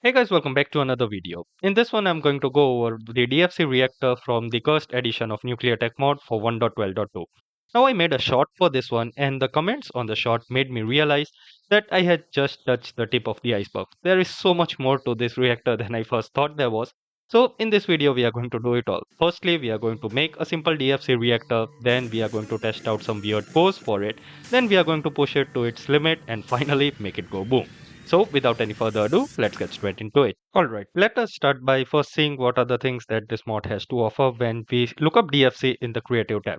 Hey guys, welcome back to another video. In this one, I'm going to go over the DFC reactor from the cursed edition of Nuclear Tech Mod for 1.12.2. Now, I made a short for this one, and the comments on the short made me realize that I had just touched the tip of the iceberg. There is so much more to this reactor than I first thought there was. So, in this video, we are going to do it all. Firstly, we are going to make a simple DFC reactor, then we are going to test out some weird cores for it, then we are going to push it to its limit, and finally make it go boom. So, without any further ado, let's get straight into it. Alright, let us start by first seeing what are the things that this mod has to offer when we look up DFC in the Creative tab.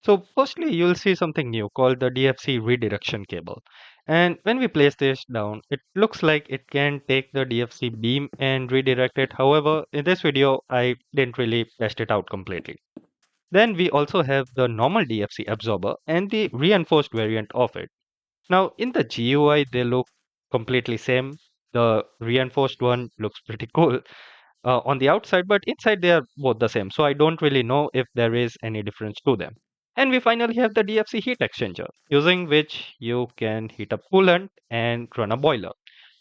So, firstly, you'll see something new called the DFC redirection cable. And when we place this down, it looks like it can take the DFC beam and redirect it. However, in this video, I didn't really test it out completely. Then we also have the normal DFC absorber and the reinforced variant of it. Now, in the GUI, they look completely same. The reinforced one looks pretty cool on the outside, but inside they are both the same. So I don't really know if there is any difference to them. And we finally have the DFC heat exchanger, using which you can heat up coolant and run a boiler.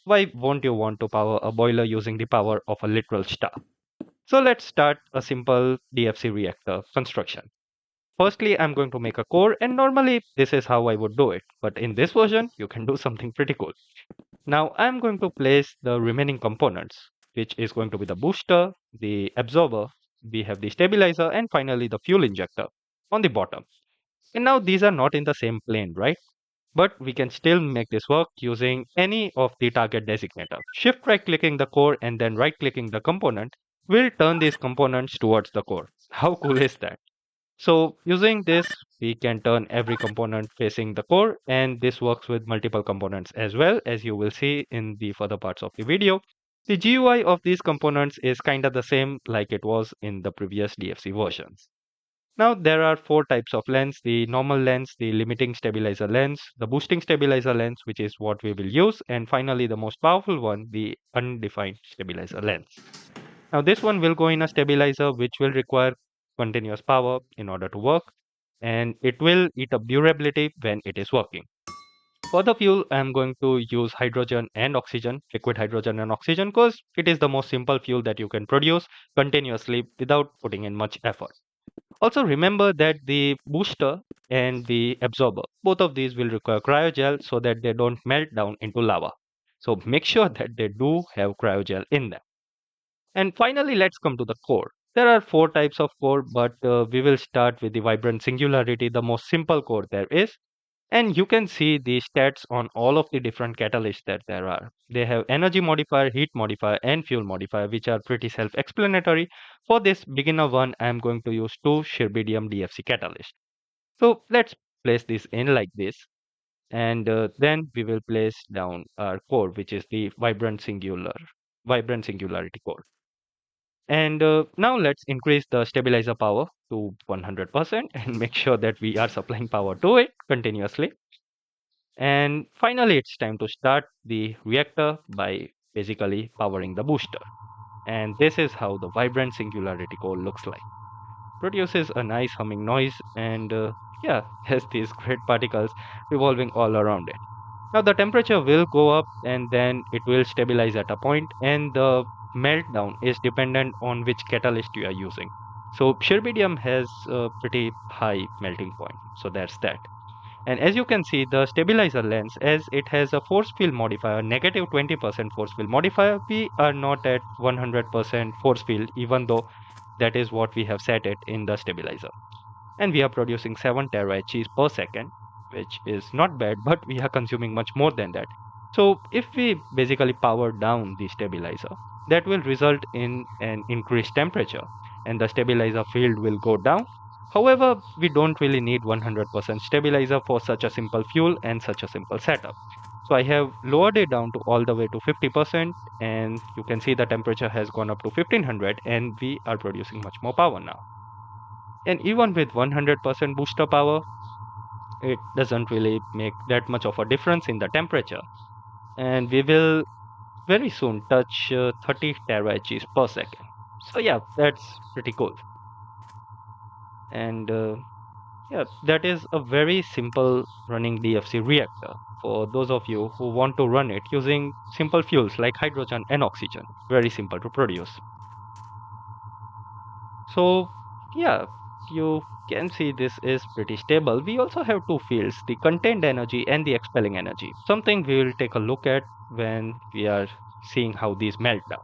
Why won't you want to power a boiler using the power of a literal star? So let's start a simple DFC reactor construction. Firstly, I'm going to make a core, and normally this is how I would do it. But in this version, you can do something pretty cool. Now I'm going to place the remaining components, which is going to be the booster, the absorber, we have the stabilizer, and finally the fuel injector on the bottom. And now these are not in the same plane, right? But we can still make this work using any of the target designator. Shift right clicking the core and then right clicking the component will turn these components towards the core. How cool is that? So using this, we can turn every component facing the core, and this works with multiple components as well, as you will see in the further parts of the video. The GUI of these components is kind of the same like it was in the previous DFC versions. Now there are four types of lens: the normal lens, the limiting stabilizer lens, the boosting stabilizer lens, which is what we will use, and finally the most powerful one, the undefined stabilizer lens. Now this one will go in a stabilizer which will require continuous power in order to work, and it will eat up durability when it is working. For the fuel, I am going to use hydrogen and oxygen, liquid hydrogen and oxygen, because it is the most simple fuel that you can produce continuously without putting in much effort. Also remember that the booster and the absorber, both of these will require cryogel so that they don't melt down into lava. So make sure that they do have cryogel in them. And finally, let's come to the core. There are four types of core, but we will start with the vibrant singularity, the most simple core there is. And you can see the stats on all of the different catalysts that there are. They have energy modifier, heat modifier, and fuel modifier, which are pretty self-explanatory. For this beginner one, I am going to use two Sherbidium DFC catalysts. So let's place this in like this. And then we will place down our core, which is the vibrant singularity core. And now let's increase the stabilizer power to 100% and make sure that we are supplying power to it continuously. And finally, it's time to start the reactor by basically powering the booster. And this is how the vibrant singularity core looks like. Produces a nice humming noise and yeah, has these great particles revolving all around it. Now the temperature will go up and then it will stabilize at a point, and the meltdown is dependent on which catalyst you are using. So Sherbidium has a pretty high melting point, so that's that. And as you can see, the stabilizer lens, as it has a force field modifier, negative 20% force field modifier, we are not at 100% force field, even though that is what we have set it in the stabilizer. And we are producing 7 teraHs per second, which is not bad, but we are consuming much more than that. So if we basically power down the stabilizer, that will result in an increased temperature, and the stabilizer field will go down. However, we don't really need 100% stabilizer for such a simple fuel and such a simple setup. So I have lowered it down to all the way to 50%, and you can see the temperature has gone up to 1500, and we are producing much more power now. And even with 100% booster power, it doesn't really make that much of a difference in the temperature. And we will very soon touch 30 teraHs per second. So yeah, that's pretty cool. And yeah, that is a very simple running DFC reactor. for those of you who want to run it using simple fuels like hydrogen and oxygen. Very simple to produce. So yeah, you can see this is pretty stable. We also have two fields, the contained energy and the expelling energy, something we will take a look at when we are seeing how these melt down.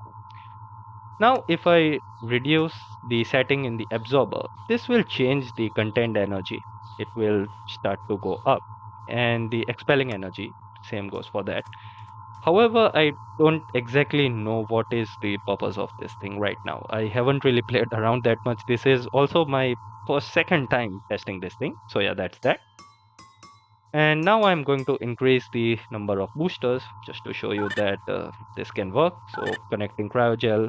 Now, if I reduce the setting in the absorber, this will change the contained energy. It will start to go up, and the expelling energy, same goes for that. However, I don't exactly know what is the purpose of this thing right now. I haven't really played around that much. This is also my first second time testing this thing. So yeah, that's that. And now I'm going to increase the number of boosters just to show you that this can work. So connecting cryogel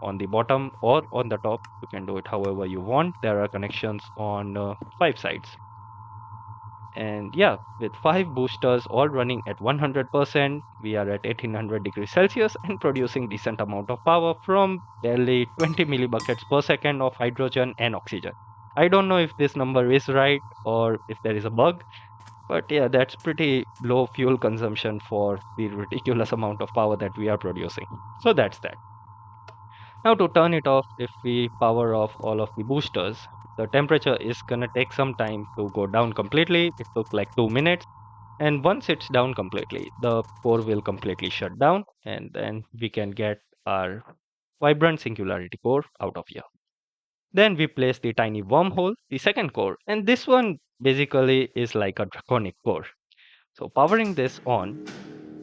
on the bottom or on the top, you can do it however you want. There are connections on 5 sides. And yeah, with 5 boosters all running at 100%, we are at 1800 degrees Celsius and producing decent amount of power from barely 20 millibuckets per second of hydrogen and oxygen. I don't know if this number is right or if there is a bug, but yeah, that's pretty low fuel consumption for the ridiculous amount of power that we are producing. So that's that. Now to turn it off, if we power off all of the boosters, the temperature is gonna take some time to go down completely. It took like 2 minutes. And once it's down completely, the core will completely shut down and then we can get our vibrant singularity core out of here. Then we place the tiny wormhole, the second core, and this one basically is like a draconic core. So powering this on,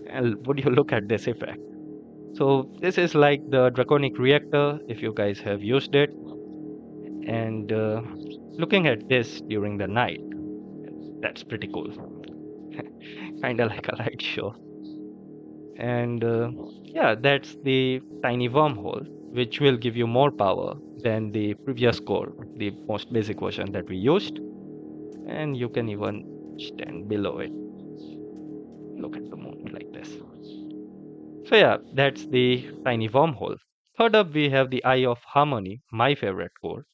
and would you look at this effect? So this is like the Draconic reactor, if you guys have used it, and looking at this during the night, that's pretty cool. Kind of like a light show. And yeah, that's the tiny wormhole, which will give you more power than the previous core, the most basic version that we used. And you can even stand below it. Look at the moon like this. So yeah, that's the tiny wormhole. Third up, we have the Eye of Harmony, my favorite core.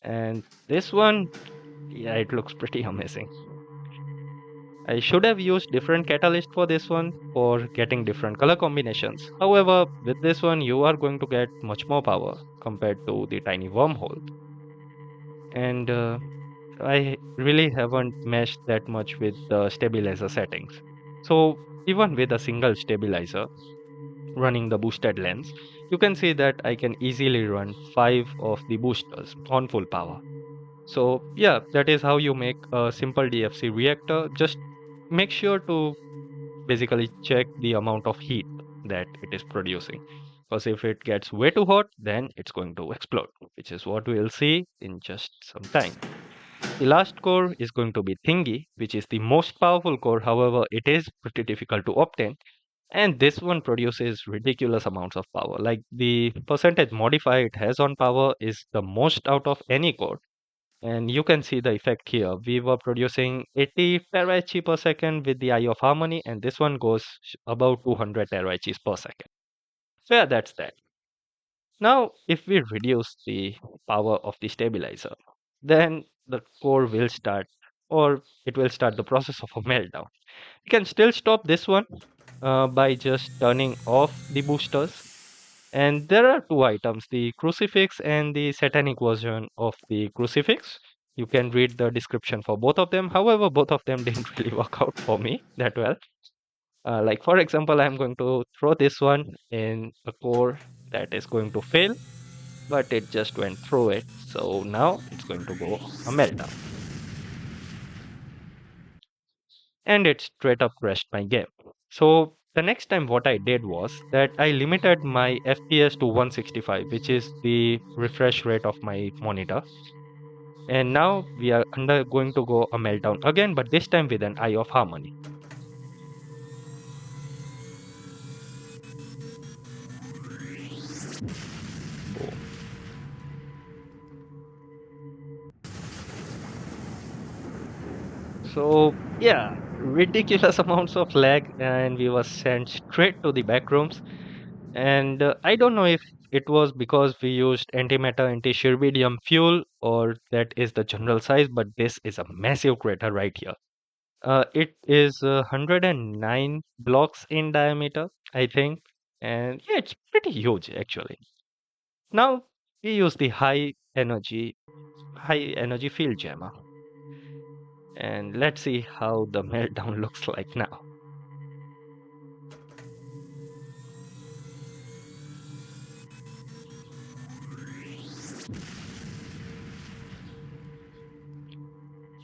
And this one, yeah, it looks pretty amazing. I should have used different catalyst for this one for getting different color combinations. However, with this one, you are going to get much more power compared to the tiny wormhole. And I really haven't meshed that much with the stabilizer settings. So even with a single stabilizer running the boosted lens, you can see that I can easily run 5 of the boosters on full power. So yeah, that is how you make a simple DFC reactor. Just make sure to basically check the amount of heat that it is producing. Because if it gets way too hot, then it's going to explode, which is what we'll see in just some time. The last core is going to be Thingy, which is the most powerful core. However, it is pretty difficult to obtain. And this one produces ridiculous amounts of power. Like the percentage modifier it has on power is the most out of any core. And you can see the effect here. We were producing 80 terabytes per second with the Eye of Harmony, and this one goes about 200 terabytes per second. So yeah, that's that. Now, if we reduce the power of the stabilizer, then the core will start, or it will start the process of a meltdown. You can still stop this one by just turning off the boosters. And there are two items, the crucifix and the satanic version of the crucifix. You can read the description for both of them. However, both of them didn't really work out for me that well. Like, for example, I'm going to throw this one in a core that is going to fail, but it just went through it. So now it's going to go a meltdown. And it straight up crashed my game. So the next time what I did was that I limited my FPS to 165, which is the refresh rate of my monitor. And now we are going to go a meltdown again, but this time with an Eye of Harmony. Boom. So yeah, ridiculous amounts of lag, and we were sent straight to the back rooms. And I don't know if it was because we used antimatter anti-sherbedium fuel or that is the general size, but this is a massive crater right here. It is 109 blocks in diameter, I think. And yeah, it's pretty huge actually. Now we use the high energy field jammer. And let's see how the meltdown looks like now.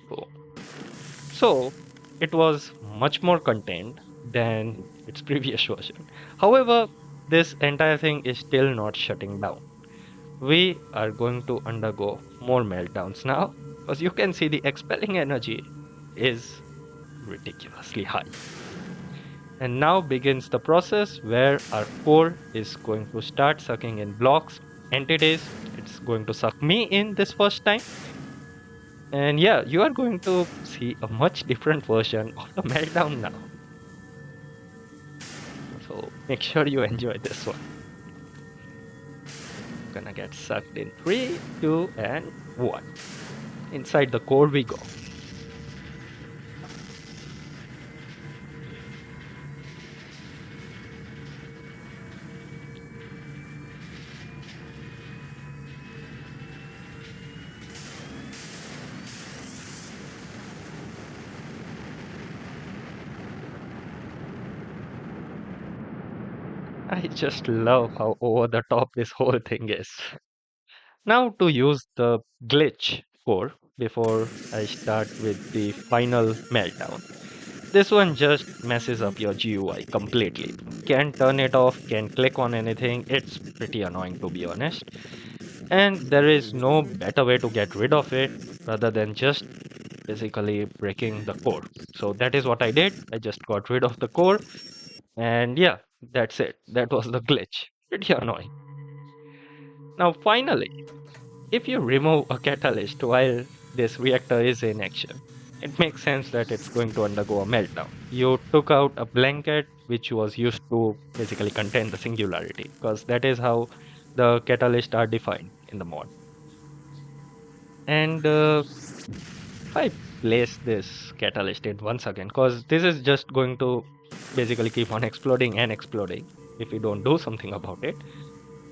Boom. So it was much more contained than its previous version. However, this entire thing is still not shutting down. We are going to undergo more meltdowns now because you can see the expelling energy is ridiculously high. And now begins the process where our core is going to start sucking in blocks, entities. It's going to suck me in this first time. And yeah, you are going to see a much different version of the meltdown now. So make sure you enjoy this one. Gonna get sucked in 3, 2, and 1. Inside the core we go. I just love how over the top this whole thing is. Now to use the glitch core before I start with the final meltdown. This one just messes up your GUI completely. Can't turn it off, can't click on anything. It's pretty annoying to be honest. And there is no better way to get rid of it rather than just basically breaking the core. So that is what I did. I just got rid of the core and yeah, that's it. That was the glitch. Pretty annoying. Now finally, if you remove a catalyst while this reactor is in action, it makes sense that it's going to undergo a meltdown. You took out a blanket which was used to basically contain the singularity, because that is how the catalysts are defined in the mod. And if I place this catalyst in once again, because this is just going to basically keep on exploding and exploding if we don't do something about it.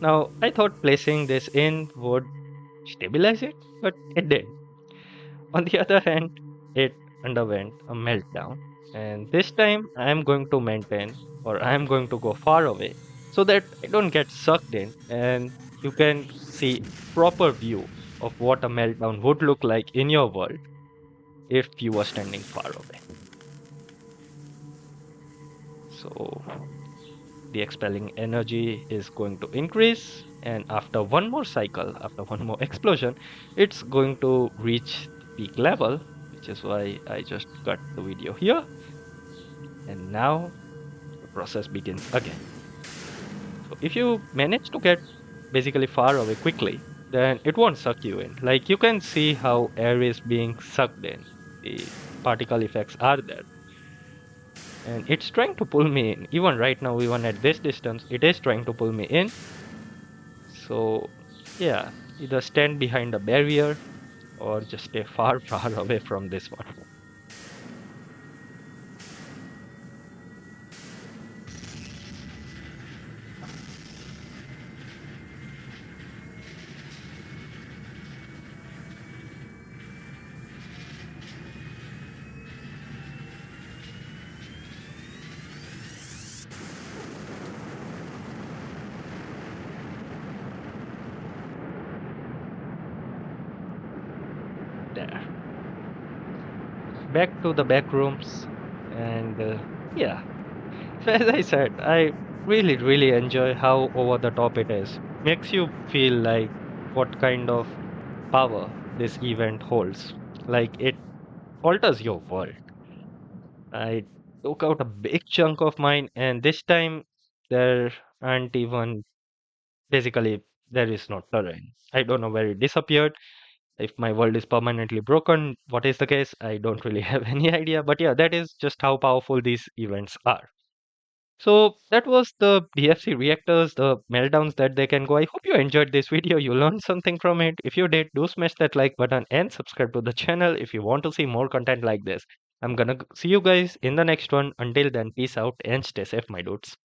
Now, I thought placing this in would stabilize it, but it did. On the other hand, it underwent a meltdown. And this time I am going to maintain or I am going to go far away so that I don't get sucked in and you can see proper view of what a meltdown would look like in your world if you were standing far away. So the expelling energy is going to increase and after one more cycle, after one more explosion, it's going to reach the peak level, which is why I just cut the video here. And now the process begins again. So if you manage to get basically far away quickly, then it won't suck you in. Like you can see how air is being sucked in. The particle effects are there. And it's trying to pull me in. Even right now, even at this distance, it is trying to pull me in. So yeah, either stand behind a barrier or just stay far, far away from this one. There. Back to the back rooms. And yeah, so as I said, I really, really enjoy how over the top it is. Makes you feel like what kind of power this event holds. Like it alters your world. I took out a big chunk of mine, and this time there aren't even basically there is no terrain. I don't know where it disappeared. If my world is permanently broken, what is the case? I don't really have any idea. But yeah, that is just how powerful these events are. So that was the DFC reactors, the meltdowns that they can go. I hope you enjoyed this video. You learned something from it. If you did, do smash that like button and subscribe to the channel if you want to see more content like this. I'm gonna see you guys in the next one. Until then, peace out and stay safe, my dudes.